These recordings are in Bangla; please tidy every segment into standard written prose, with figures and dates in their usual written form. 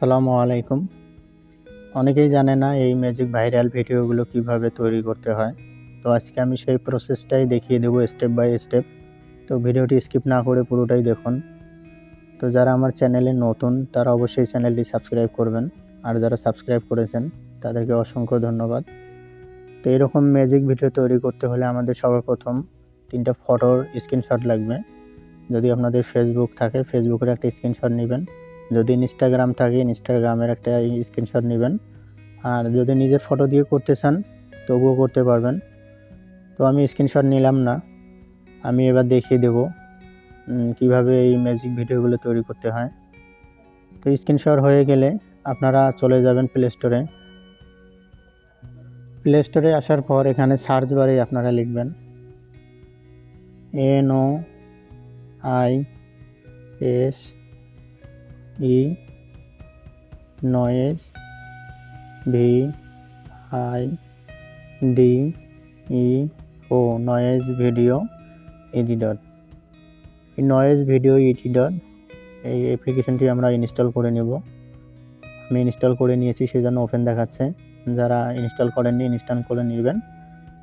আসসালামু আলাইকুম। অনেকেই জানে না এই ম্যাজিক ভাইরাল ভিডিওগুলো কিভাবে তৈরি করতে হয়। তো আজকে আমি সেই প্রসেসটাই দেখিয়ে দেবো স্টেপ বাই স্টেপ। তো ভিডিওটি স্কিপ না করে পুরোটাই দেখুন। তো যারা আমার চ্যানেলে নতুন তারা অবশ্যই চ্যানেলটি সাবস্ক্রাইব করবেন। আর যারা সাবস্ক্রাইব করেছেন তাদেরকে অসংখ্য ধন্যবাদ। তো এরকম ম্যাজিক ভিডিও তৈরি করতে হলে আমাদের সর্বপ্রথম 3টা ফটোর স্ক্রিনশট লাগবে। যদি আপনাদের ফেসবুক থাকে ফেসবুকের একটা স্ক্রিনশট নেবেন, যদি ইনস্টাগ্রাম থাকে ইনস্টাগ্রামের একটা স্ক্রিনশট নেবেন, আর যদি নিজের ফটো দিয়ে করতে চান তবুও করতে পারবেন। তো আমি স্ক্রিনশট নিলাম না, আমি এবার দেখিয়ে দেব কিভাবে এই ম্যাজিক ভিডিওগুলো তৈরি করতে হয়। তো স্ক্রিনশট হয়ে গেলে আপনারা চলে যাবেন প্লে স্টোরে আসার পর এখানে সার্চ বারে আপনারা লিখবেন NOISE noise VIDEO noise video editor. এই নয়েজ ভিডিও এডিটর এই অ্যাপ্লিকেশনটি আমরা ইনস্টল করে নেব। আমি ইনস্টল করে নিয়েছি, সেজন্য ওপেন দেখাচ্ছে। যারা ইনস্টল করেননি ইনস্টল করে নেবেন।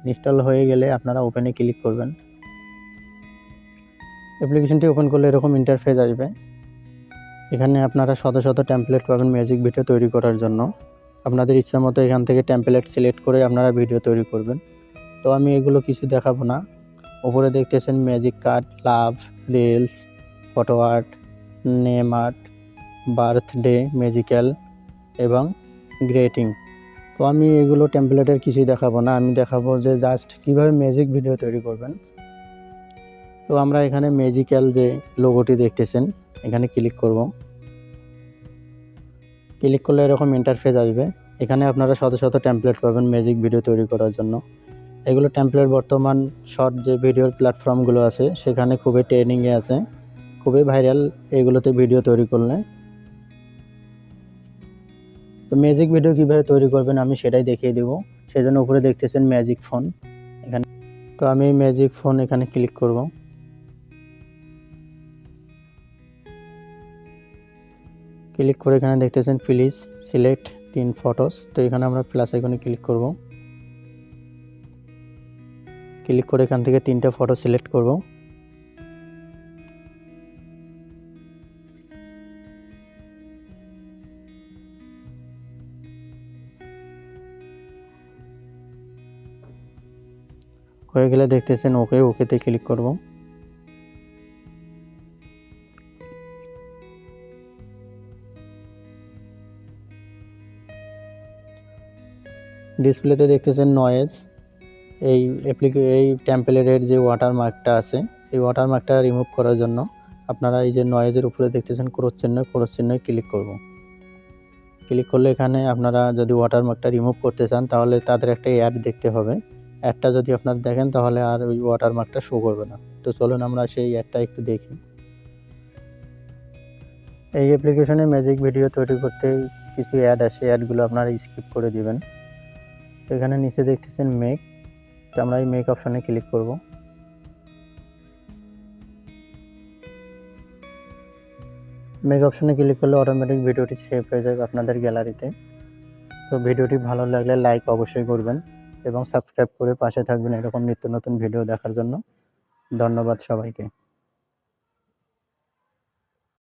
ইনস্টল হয়ে গেলে আপনারা ওপেনে ক্লিক করবেন। অ্যাপ্লিকেশনটি ওপেন করলে এরকম ইন্টারফেস আসবে। এখানে আপনারা শত শত টেমপ্লেট পাবেন ম্যাজিক ভিডিও তৈরি করার জন্য। আপনাদের ইচ্ছা মতো এখান থেকে টেমপ্লেট সিলেক্ট করে আপনারা ভিডিও তৈরি করবেন। তো আমি এগুলো কিছু দেখাবো না। উপরে দেখতেছেন magic card, love, reels, photo art, name art, birthday, magical এবং গ্রেটিং। তো আমি এগুলো টেমপ্লেটের কিছুই দেখাবো না, আমি দেখাবো যে জাস্ট কীভাবে ম্যাজিক ভিডিও তৈরি করবেন। তো আমরা এখানে ম্যাজিক্যাল যে লোগোটি দেখতেছেন এখানে ক্লিক করব। ক্লিক করলে এরকম ইন্টারফেস আসবে। এখানে আপনারা শত শত টেমপ্লেট পাবেন ম্যাজিক ভিডিও তৈরি করার জন্য। এগুলো টেমপ্লেট বর্তমান শর্ট যে ভিডিওর প্ল্যাটফর্মগুলো আছে সেখানে খুবই ট্রেন্ডিংয়ে আছে, খুবই ভাইরাল এগুলোতে ভিডিও তৈরি করলে। তো ম্যাজিক ভিডিও কীভাবে তৈরি করবেন আমি সেটাই দেখিয়ে দেব। সেজন্য উপরে দেখতেছেন ম্যাজিক ফোন এখানে। তো আমি ম্যাজিক ফোন এখানে ক্লিক করব। ক্লিক করে এখানে দেখতেছেন প্লিজ সিলেক্ট 3 ফটোস। তো এখানে আমরা প্লাস আইকনে ক্লিক করব। ক্লিক করে এখান থেকে 3টা ফটো সিলেক্ট করব। হয়ে গেলে দেখতেছেন ওকেতে ক্লিক করব। ডিসপ্লেতে দেখতেছেন নয়েজ। এই টেমপ্লেটের যে ওয়াটারমার্কটা আছে এই ওয়াটারমার্কটা রিমুভ করার জন্য আপনারা এই যে নয়েজের উপরে দেখতেছেন ক্রস চিহ্নে ক্লিক করব। ক্লিক করলে এখানে আপনারা যদি ওয়াটারমার্কটা রিমুভ করতে চান তাহলে তাদের একটা অ্যাড দেখতে হবে। অ্যাডটা যদি আপনারা দেখেন তাহলে আর ওই ওয়াটারমার্কটা শো করবে না। তো চলুন আমরা সেই অ্যাডটা একটু দেখি। এই অ্যাপ্লিকেশনে ম্যাজিক ভিডিও তৈরি করতে কিছু অ্যাড আসে, অ্যাডগুলো আপনারা স্কিপ করে দিবেন। এখানে নিচে দেখতেছেন মেক। তো আমরা এই মেক অপশনে ক্লিক করব। মেক অপশনে ক্লিক করলে অটোমেটিক ভিডিওটি সেভ হয়ে যাবে আপনাদের গ্যালারিতে। তো ভিডিওটি ভালো লাগলে লাইক অবশ্যই করবেন এবং সাবস্ক্রাইব করে পাশে থাকবেন এরকম নিত্য নতুন ভিডিও দেখার জন্য। ধন্যবাদ সবাইকে।